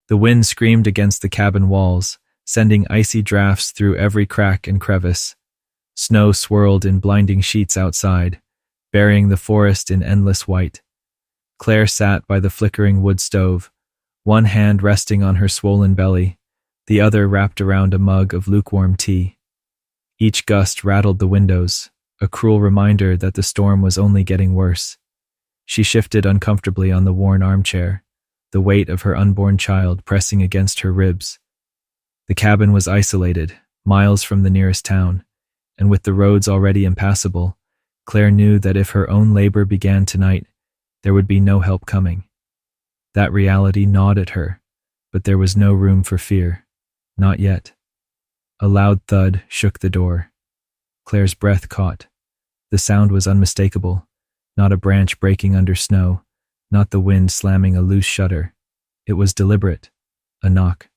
The wind screamed against the cabin walls, sending icy drafts through every crack and crevice. Snow swirled in blinding sheets outside, burying the forest in endless white. Claire sat by the flickering wood stove, one hand resting on her swollen belly, the other wrapped around a mug of lukewarm tea. Each gust rattled the windows, a cruel reminder that the storm was only getting worse. She shifted uncomfortably on the worn armchair, the weight of her unborn child pressing against her ribs. The cabin was isolated, miles from the nearest town, and with the roads already impassable, Claire knew that if her own labor began tonight, there would be no help coming. That reality gnawed at her, but there was no room for fear. Not yet. A loud thud shook the door. Claire's breath caught. The sound was unmistakable, not a branch breaking under snow, not the wind slamming a loose shutter. It was deliberate. A knock.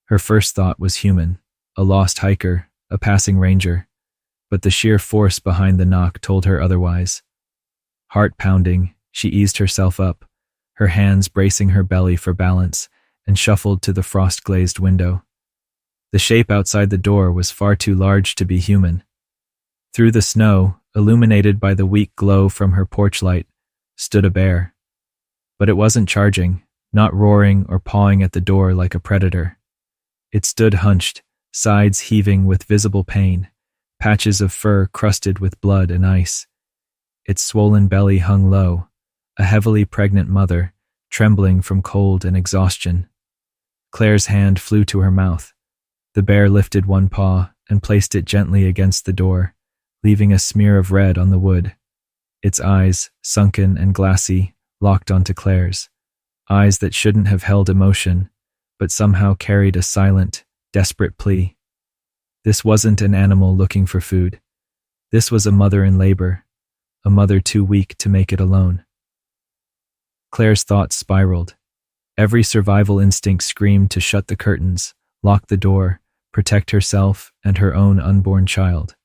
Her first thought was human, a lost hiker, a passing ranger, but the sheer force behind the knock told her otherwise. Heart pounding, she eased herself up, her hands bracing her belly for balance, and shuffled to the frost-glazed window. The shape outside the door was far too large to be human. Through the snow, illuminated by the weak glow from her porch light, stood a bear. But it wasn't charging, not roaring or pawing at the door like a predator. It stood hunched, sides heaving with visible pain, patches of fur crusted with blood and ice. Its swollen belly hung low, a heavily pregnant mother, trembling from cold and exhaustion. Claire's hand flew to her mouth. The bear lifted one paw and placed it gently against the door, leaving a smear of red on the wood. Its eyes, sunken and glassy, locked onto Claire's. Eyes that shouldn't have held emotion, but somehow carried a silent, desperate plea. This wasn't an animal looking for food. This was a mother in labor, a mother too weak to make it alone. Claire's thoughts spiraled. Every survival instinct screamed to shut the curtains, lock the door, protect herself and her own unborn child.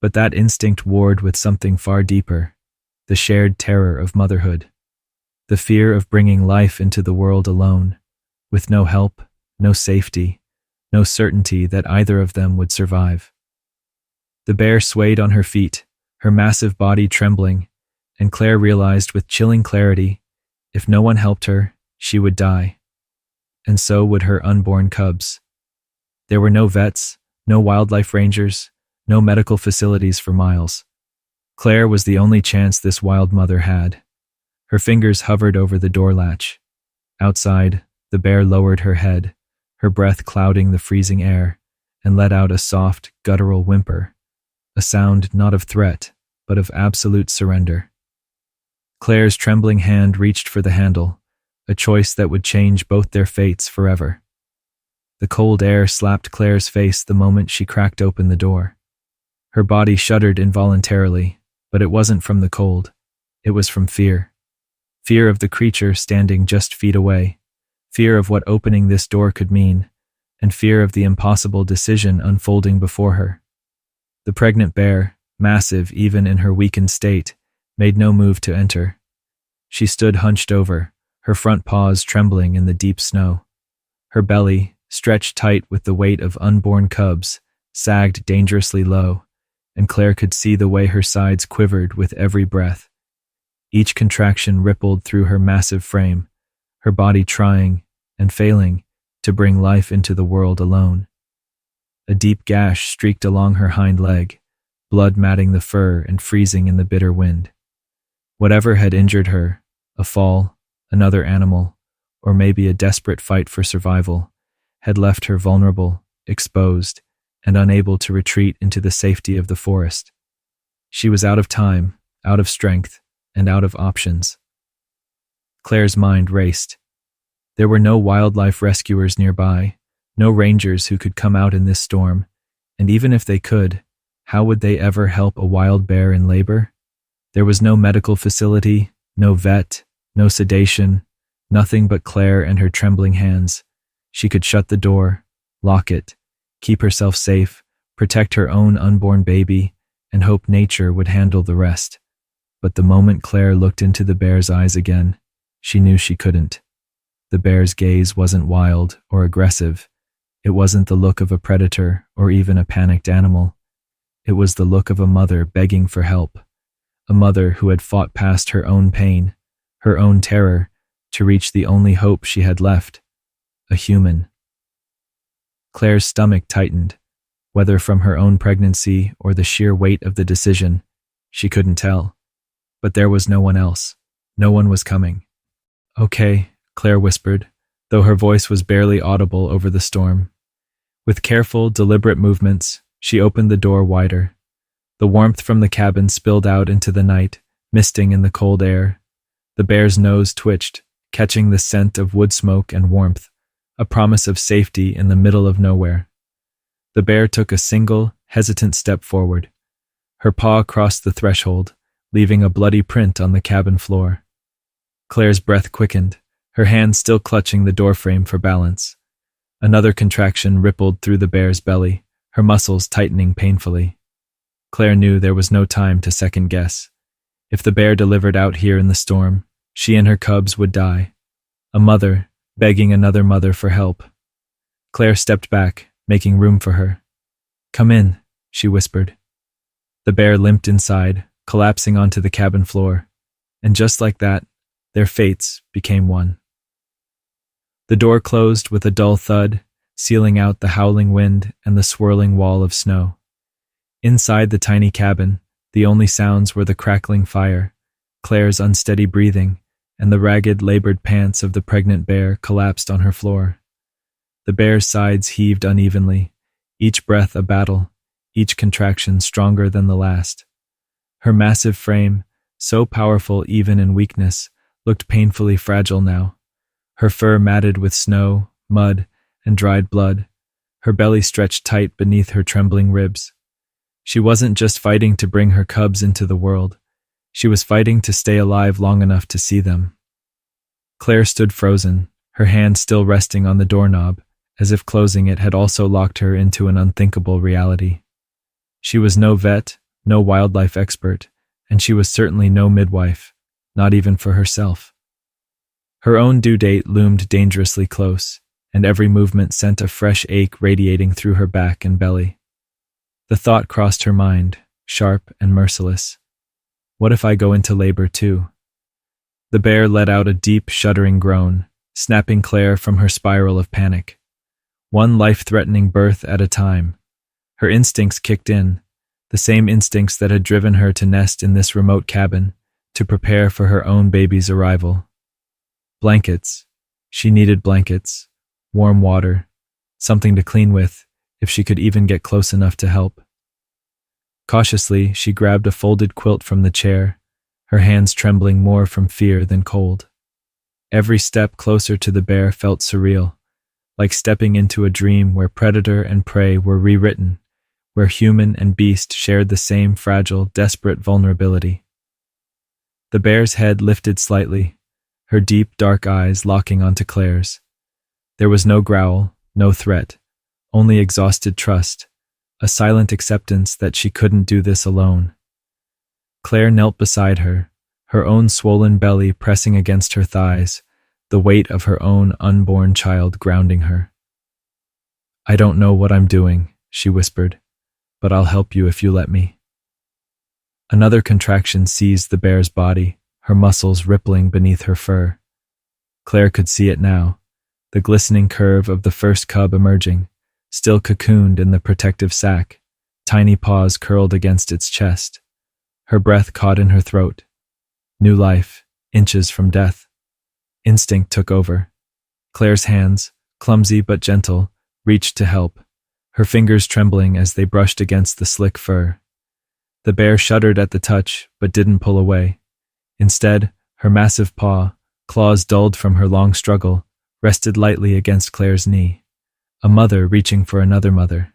But that instinct warred with something far deeper, the shared terror of motherhood. The fear of bringing life into the world alone, with no help, no safety, no certainty that either of them would survive. The bear swayed on her feet, her massive body trembling, and Claire realized with chilling clarity, if no one helped her, she would die. And so would her unborn cubs. There were no vets, no wildlife rangers, no medical facilities for miles. Claire was the only chance this wild mother had. Her fingers hovered over the door latch. Outside, the bear lowered her head, her breath clouding the freezing air, and let out a soft, guttural whimper, a sound not of threat, but of absolute surrender. Claire's trembling hand reached for the handle, a choice that would change both their fates forever. The cold air slapped Claire's face the moment she cracked open the door. Her body shuddered involuntarily, but it wasn't from the cold. It was from fear. Fear of the creature standing just feet away, fear of what opening this door could mean, and fear of the impossible decision unfolding before her. The pregnant bear, massive even in her weakened state, made no move to enter. She stood hunched over, her front paws trembling in the deep snow. Her belly, stretched tight with the weight of unborn cubs, sagged dangerously low, and Claire could see the way her sides quivered with every breath. Each contraction rippled through her massive frame, her body trying, and failing, to bring life into the world alone. A deep gash streaked along her hind leg, blood matting the fur and freezing in the bitter wind. Whatever had injured her, a fall, another animal, or maybe a desperate fight for survival, had left her vulnerable, exposed, and unable to retreat into the safety of the forest. She was out of time, out of strength, and out of options. Claire's mind raced. There were no wildlife rescuers nearby, no rangers who could come out in this storm, and even if they could, how would they ever help a wild bear in labor? There was no medical facility, no vet, no sedation, nothing but Claire and her trembling hands. She could shut the door, lock it, keep herself safe, protect her own unborn baby, and hope nature would handle the rest. But the moment Claire looked into the bear's eyes again, she knew she couldn't. The bear's gaze wasn't wild or aggressive. It wasn't the look of a predator or even a panicked animal. It was the look of a mother begging for help. A mother who had fought past her own pain, her own terror, to reach the only hope she had left, a human. Claire's stomach tightened, whether from her own pregnancy or the sheer weight of the decision, she couldn't tell. But there was no one else. No one was coming. "Okay," Claire whispered, though her voice was barely audible over the storm. With careful, deliberate movements, she opened the door wider. The warmth from the cabin spilled out into the night, misting in the cold air. The bear's nose twitched, catching the scent of wood smoke and warmth, a promise of safety in the middle of nowhere. The bear took a single, hesitant step forward. Her paw crossed the threshold, leaving a bloody print on the cabin floor. Claire's breath quickened, her hand still clutching the doorframe for balance. Another contraction rippled through the bear's belly, her muscles tightening painfully. Claire knew there was no time to second guess. If the bear delivered out here in the storm, she and her cubs would die. A mother, begging another mother for help. Claire stepped back, making room for her. "Come in," she whispered. The bear limped inside, collapsing onto the cabin floor, and just like that, their fates became one. The door closed with a dull thud, sealing out the howling wind and the swirling wall of snow. Inside the tiny cabin, the only sounds were the crackling fire, Claire's unsteady breathing, and the ragged, labored pants of the pregnant bear collapsed on her floor. The bear's sides heaved unevenly, each breath a battle, each contraction stronger than the last. Her massive frame, so powerful even in weakness, looked painfully fragile now. Her fur matted with snow, mud, and dried blood, her belly stretched tight beneath her trembling ribs. She wasn't just fighting to bring her cubs into the world. She was fighting to stay alive long enough to see them. Claire stood frozen, her hand still resting on the doorknob, as if closing it had also locked her into an unthinkable reality. She was no vet, no wildlife expert, and she was certainly no midwife, not even for herself. Her own due date loomed dangerously close, and every movement sent a fresh ache radiating through her back and belly. The thought crossed her mind, sharp and merciless. What if I go into labor too? The bear let out a deep, shuddering groan, snapping Claire from her spiral of panic. One life-threatening birth at a time. Her instincts kicked in, the same instincts that had driven her to nest in this remote cabin, to prepare for her own baby's arrival. Blankets. She needed blankets, warm water, something to clean with, if she could even get close enough to help. Cautiously, she grabbed a folded quilt from the chair, her hands trembling more from fear than cold. Every step closer to the bear felt surreal, like stepping into a dream where predator and prey were rewritten, where human and beast shared the same fragile, desperate vulnerability. The bear's head lifted slightly, her deep, dark eyes locking onto Claire's. There was no growl, no threat, only exhausted trust, a silent acceptance that she couldn't do this alone. Claire knelt beside her, her own swollen belly pressing against her thighs, the weight of her own unborn child grounding her. "I don't know what I'm doing," she whispered, "but I'll help you if you let me." Another contraction seized the bear's body, her muscles rippling beneath her fur. Claire could see it now, the glistening curve of the first cub emerging, still cocooned in the protective sack, tiny paws curled against its chest. Her breath caught in her throat. New life, inches from death. Instinct took over. Claire's hands, clumsy but gentle, reached to help, her fingers trembling as they brushed against the slick fur. The bear shuddered at the touch, but didn't pull away. Instead, her massive paw, claws dulled from her long struggle, rested lightly against Claire's knee. A mother reaching for another mother.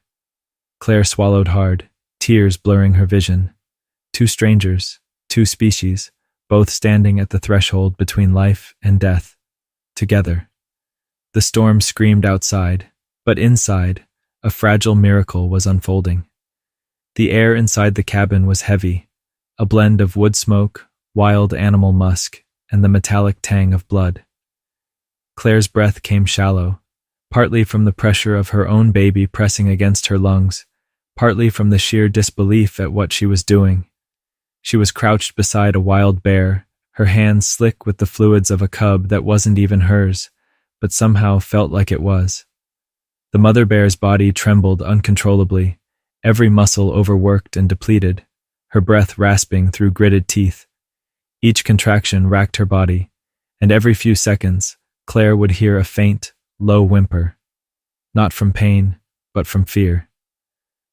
Claire swallowed hard, tears blurring her vision. Two strangers, two species, both standing at the threshold between life and death, together. The storm screamed outside, but inside, a fragile miracle was unfolding. The air inside the cabin was heavy, a blend of wood smoke, wild animal musk, and the metallic tang of blood. Claire's breath came shallow, partly from the pressure of her own baby pressing against her lungs, partly from the sheer disbelief at what she was doing. She was crouched beside a wild bear, her hands slick with the fluids of a cub that wasn't even hers, but somehow felt like it was. The mother bear's body trembled uncontrollably, every muscle overworked and depleted, her breath rasping through gritted teeth. Each contraction racked her body, and every few seconds, Claire would hear a faint, low whimper. Not from pain, but from fear.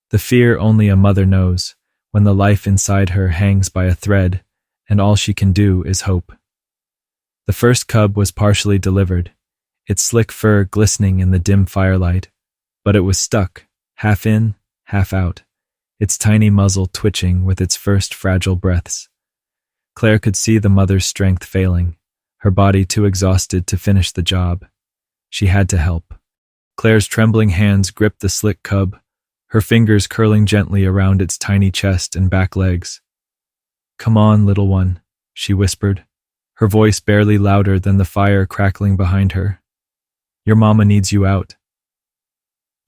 The fear only a mother knows, when the life inside her hangs by a thread, and all she can do is hope. The first cub was partially delivered, its slick fur glistening in the dim firelight, but it was stuck, half in, half out, its tiny muzzle twitching with its first fragile breaths. Claire could see the mother's strength failing, her body too exhausted to finish the job. She had to help. Claire's trembling hands gripped the slick cub, her fingers curling gently around its tiny chest and back legs. "Come on, little one," she whispered, her voice barely louder than the fire crackling behind her. "Your mama needs you out."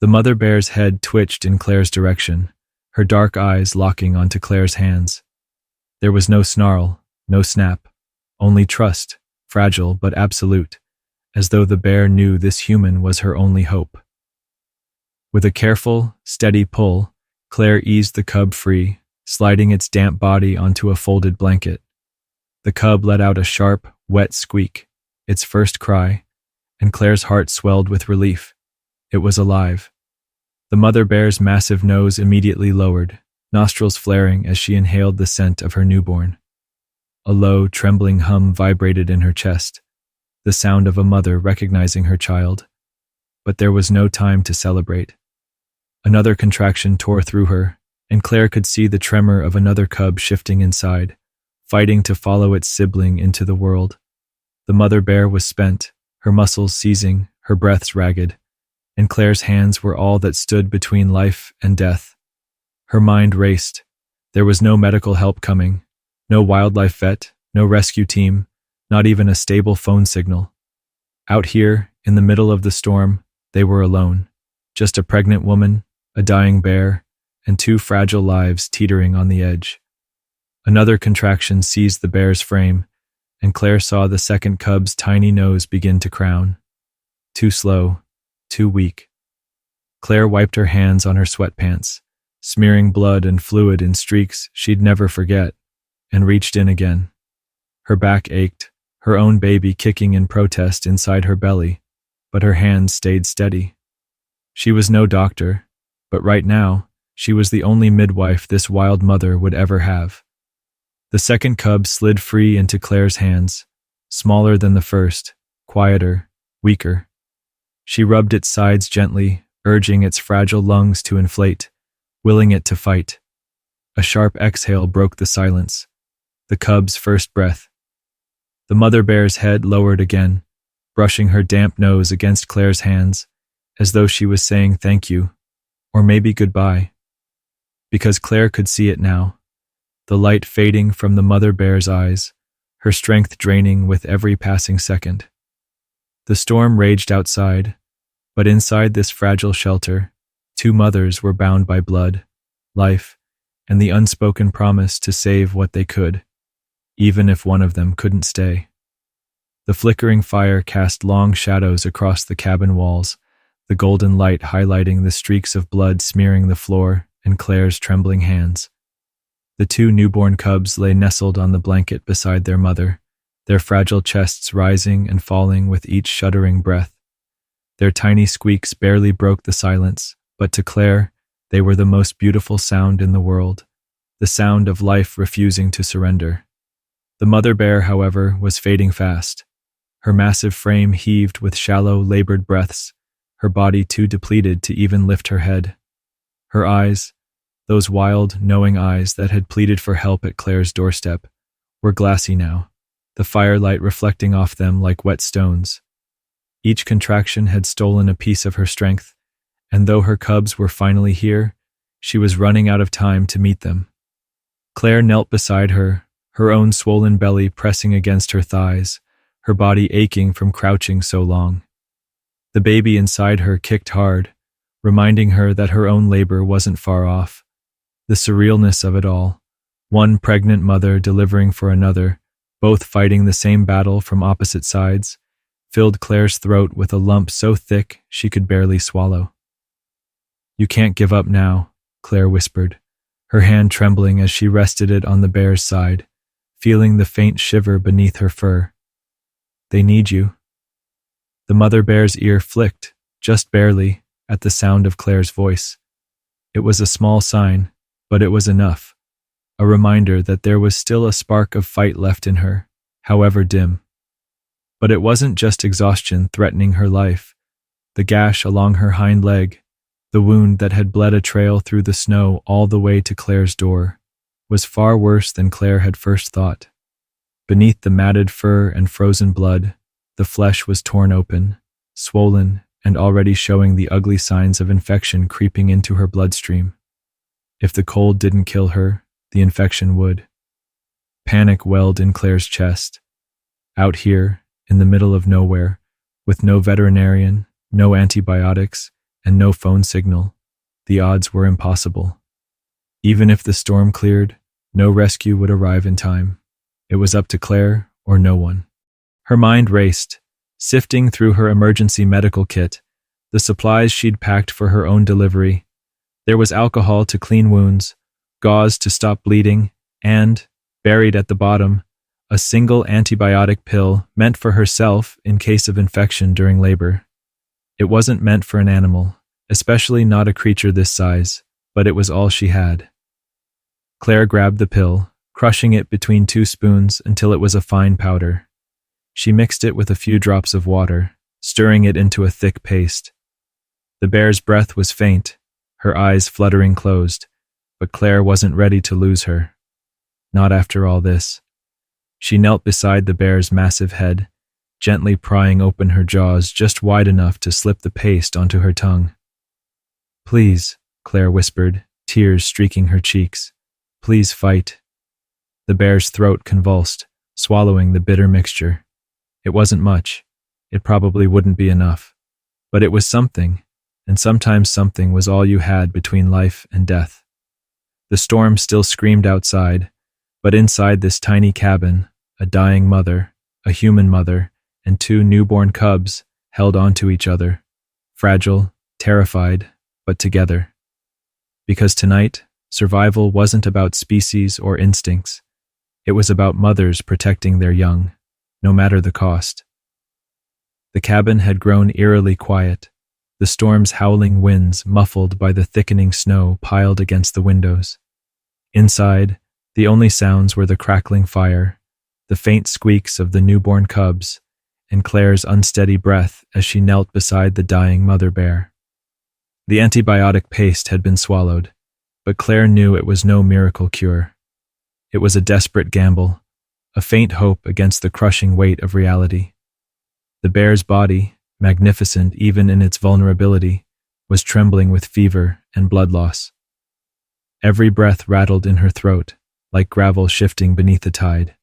The mother bear's head twitched in Claire's direction, her dark eyes locking onto Claire's hands. There was no snarl, no snap, only trust, fragile but absolute, as though the bear knew this human was her only hope. With a careful, steady pull, Claire eased the cub free, sliding its damp body onto a folded blanket. The cub let out a sharp, wet squeak, its first cry, and Claire's heart swelled with relief. It was alive. The mother bear's massive nose immediately lowered, nostrils flaring as she inhaled the scent of her newborn. A low, trembling hum vibrated in her chest, the sound of a mother recognizing her child. But there was no time to celebrate. Another contraction tore through her, and Claire could see the tremor of another cub shifting inside, fighting to follow its sibling into the world. The mother bear was spent, her muscles seizing, her breaths ragged, and Claire's hands were all that stood between life and death. Her mind raced. There was no medical help coming, no wildlife vet, no rescue team, not even a stable phone signal. Out here, in the middle of the storm, they were alone. Just a pregnant woman, a dying bear, and two fragile lives teetering on the edge. Another contraction seized the bear's frame, and Claire saw the second cub's tiny nose begin to crown. Too slow, too weak. Claire wiped her hands on her sweatpants, smearing blood and fluid in streaks she'd never forget, and reached in again. Her back ached, her own baby kicking in protest inside her belly, but her hands stayed steady. She was no doctor, but right now, she was the only midwife this wild mother would ever have. The second cub slid free into Claire's hands, smaller than the first, quieter, weaker. She rubbed its sides gently, urging its fragile lungs to inflate, willing it to fight. A sharp exhale broke the silence, the cub's first breath. The mother bear's head lowered again, brushing her damp nose against Claire's hands, as though she was saying thank you, or maybe goodbye. Because Claire could see it now, the light fading from the mother bear's eyes, her strength draining with every passing second. The storm raged outside, but inside this fragile shelter, two mothers were bound by blood, life, and the unspoken promise to save what they could, even if one of them couldn't stay. The flickering fire cast long shadows across the cabin walls, the golden light highlighting the streaks of blood smearing the floor and Claire's trembling hands. The two newborn cubs lay nestled on the blanket beside their mother, their fragile chests rising and falling with each shuddering breath. Their tiny squeaks barely broke the silence, but to Claire, they were the most beautiful sound in the world, the sound of life refusing to surrender. The mother bear, however, was fading fast. Her massive frame heaved with shallow, labored breaths, her body too depleted to even lift her head. Her eyes, those wild, knowing eyes that had pleaded for help at Claire's doorstep, were glassy now, the firelight reflecting off them like wet stones. Each contraction had stolen a piece of her strength, and though her cubs were finally here, she was running out of time to meet them. Claire knelt beside her, her own swollen belly pressing against her thighs, her body aching from crouching so long. The baby inside her kicked hard, reminding her that her own labor wasn't far off. The surrealness of it all, one pregnant mother delivering for another, both fighting the same battle from opposite sides, filled Claire's throat with a lump so thick she could barely swallow. "You can't give up now," Claire whispered, her hand trembling as she rested it on the bear's side, feeling the faint shiver beneath her fur. "They need you." The mother bear's ear flicked, just barely, at the sound of Claire's voice. It was a small sign, but it was enough, a reminder that there was still a spark of fight left in her, however dim. But it wasn't just exhaustion threatening her life. The gash along her hind leg, the wound that had bled a trail through the snow all the way to Claire's door, was far worse than Claire had first thought. Beneath the matted fur and frozen blood, the flesh was torn open, swollen, and already showing the ugly signs of infection creeping into her bloodstream. If the cold didn't kill her, the infection would. Panic welled in Claire's chest. Out here, in the middle of nowhere, with no veterinarian, no antibiotics, and no phone signal, the odds were impossible. Even if the storm cleared, no rescue would arrive in time. It was up to Claire or no one. Her mind raced, sifting through her emergency medical kit, the supplies she'd packed for her own delivery. There was alcohol to clean wounds, gauze to stop bleeding, and, buried at the bottom, a single antibiotic pill meant for herself in case of infection during labor. It wasn't meant for an animal, especially not a creature this size, but it was all she had. Claire grabbed the pill, crushing it between 2 spoons until it was a fine powder. She mixed it with a few drops of water, stirring it into a thick paste. The bear's breath was faint, her eyes fluttering closed, but Claire wasn't ready to lose her. Not after all this. She knelt beside the bear's massive head, gently prying open her jaws just wide enough to slip the paste onto her tongue. "Please," Claire whispered, tears streaking her cheeks. "Please fight." The bear's throat convulsed, swallowing the bitter mixture. It wasn't much. It probably wouldn't be enough. But it was something, and sometimes something was all you had between life and death. The storm still screamed outside, but inside this tiny cabin, a dying mother, a human mother, and 2 newborn cubs held onto each other, fragile, terrified, but together. Because tonight, survival wasn't about species or instincts. It was about mothers protecting their young, no matter the cost. The cabin had grown eerily quiet, the storm's howling winds muffled by the thickening snow piled against the windows. Inside, the only sounds were the crackling fire, the faint squeaks of the newborn cubs, and Claire's unsteady breath as she knelt beside the dying mother bear. The antibiotic paste had been swallowed, but Claire knew it was no miracle cure. It was a desperate gamble, a faint hope against the crushing weight of reality. The bear's body, magnificent even in its vulnerability, was trembling with fever and blood loss. Every breath rattled in her throat, like gravel shifting beneath the tide.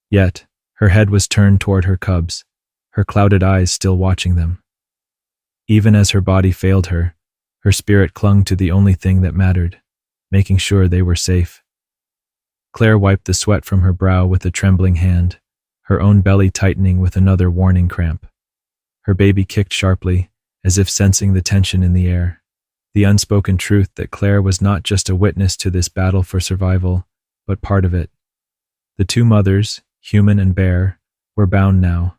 Yet, her head was turned toward her cubs, her clouded eyes still watching them. Even as her body failed her, her spirit clung to the only thing that mattered, making sure they were safe. Claire wiped the sweat from her brow with a trembling hand, her own belly tightening with another warning cramp. Her baby kicked sharply, as if sensing the tension in the air, the unspoken truth that Claire was not just a witness to this battle for survival, but part of it. The 2 mothers, human and bear, were bound now,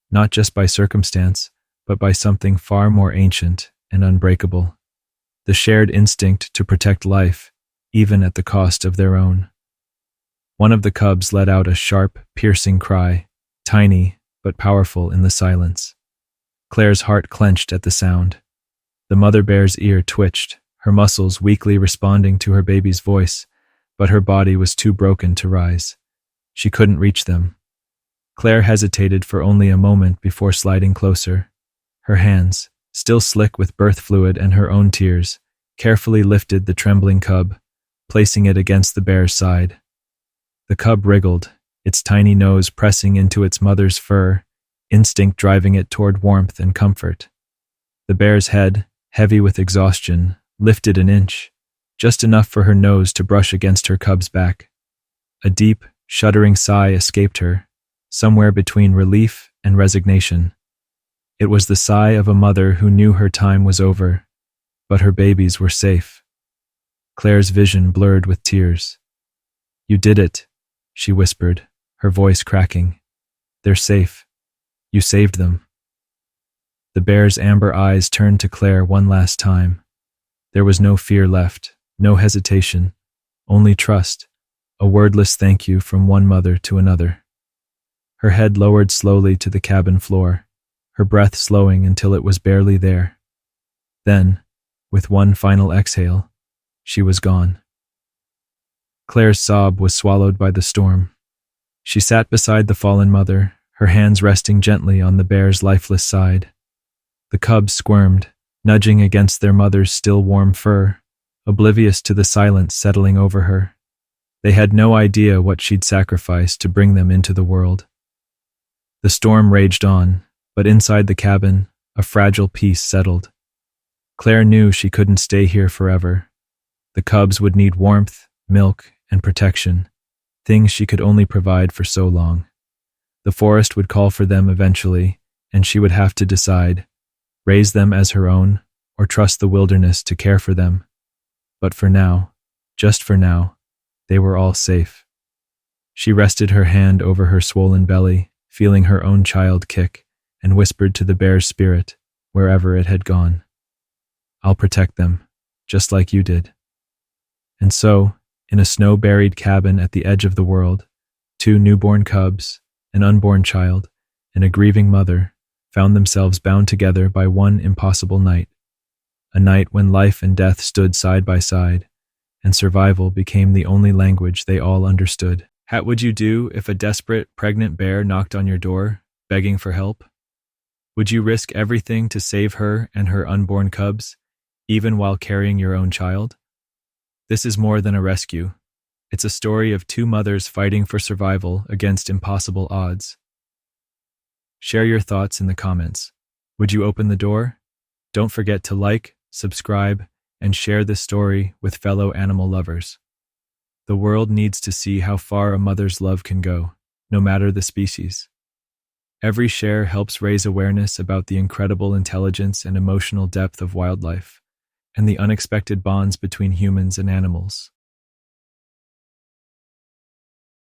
not just by circumstance, but by something far more ancient and unbreakable. The shared instinct to protect life, even at the cost of their own. One of the cubs let out a sharp, piercing cry, tiny but powerful in the silence. Claire's heart clenched at the sound. The mother bear's ear twitched, her muscles weakly responding to her baby's voice, but her body was too broken to rise. She couldn't reach them. Claire hesitated for only a moment before sliding closer. Her hands, still slick with birth fluid and her own tears, carefully lifted the trembling cub, placing it against the bear's side. The cub wriggled, its tiny nose pressing into its mother's fur, instinct driving it toward warmth and comfort. The bear's head, heavy with exhaustion, lifted an inch, just enough for her nose to brush against her cub's back. A deep, shuddering sigh escaped her, somewhere between relief and resignation. It was the sigh of a mother who knew her time was over, but her babies were safe. Claire's vision blurred with tears. "You did it," she whispered, her voice cracking. "They're safe. You saved them." The bear's amber eyes turned to Claire one last time. There was no fear left, no hesitation, only trust, a wordless thank you from one mother to another. Her head lowered slowly to the cabin floor, her breath slowing until it was barely there. Then, with one final exhale, she was gone. Claire's sob was swallowed by the storm. She sat beside the fallen mother, her hands resting gently on the bear's lifeless side. The cubs squirmed, nudging against their mother's still warm fur, oblivious to the silence settling over her. They had no idea what she'd sacrificed to bring them into the world. The storm raged on, but inside the cabin, a fragile peace settled. Claire knew she couldn't stay here forever. The cubs would need warmth, milk, and protection, things she could only provide for so long. The forest would call for them eventually, and she would have to decide, raise them as her own, or trust the wilderness to care for them. But for now, just for now, they were all safe. She rested her hand over her swollen belly, feeling her own child kick, and whispered to the bear's spirit, wherever it had gone, "I'll protect them, just like you did." And so, in a snow-buried cabin at the edge of the world, 2 newborn cubs, an unborn child, and a grieving mother found themselves bound together by one impossible night, a night when life and death stood side by side, and survival became the only language they all understood. What would you do if a desperate, pregnant bear knocked on your door, begging for help? Would you risk everything to save her and her unborn cubs, even while carrying your own child? This is more than a rescue. It's a story of 2 mothers fighting for survival against impossible odds. Share your thoughts in the comments. Would you open the door? Don't forget to like, subscribe, and share this story with fellow animal lovers. The world needs to see how far a mother's love can go, no matter the species. Every share helps raise awareness about the incredible intelligence and emotional depth of wildlife, and the unexpected bonds between humans and animals.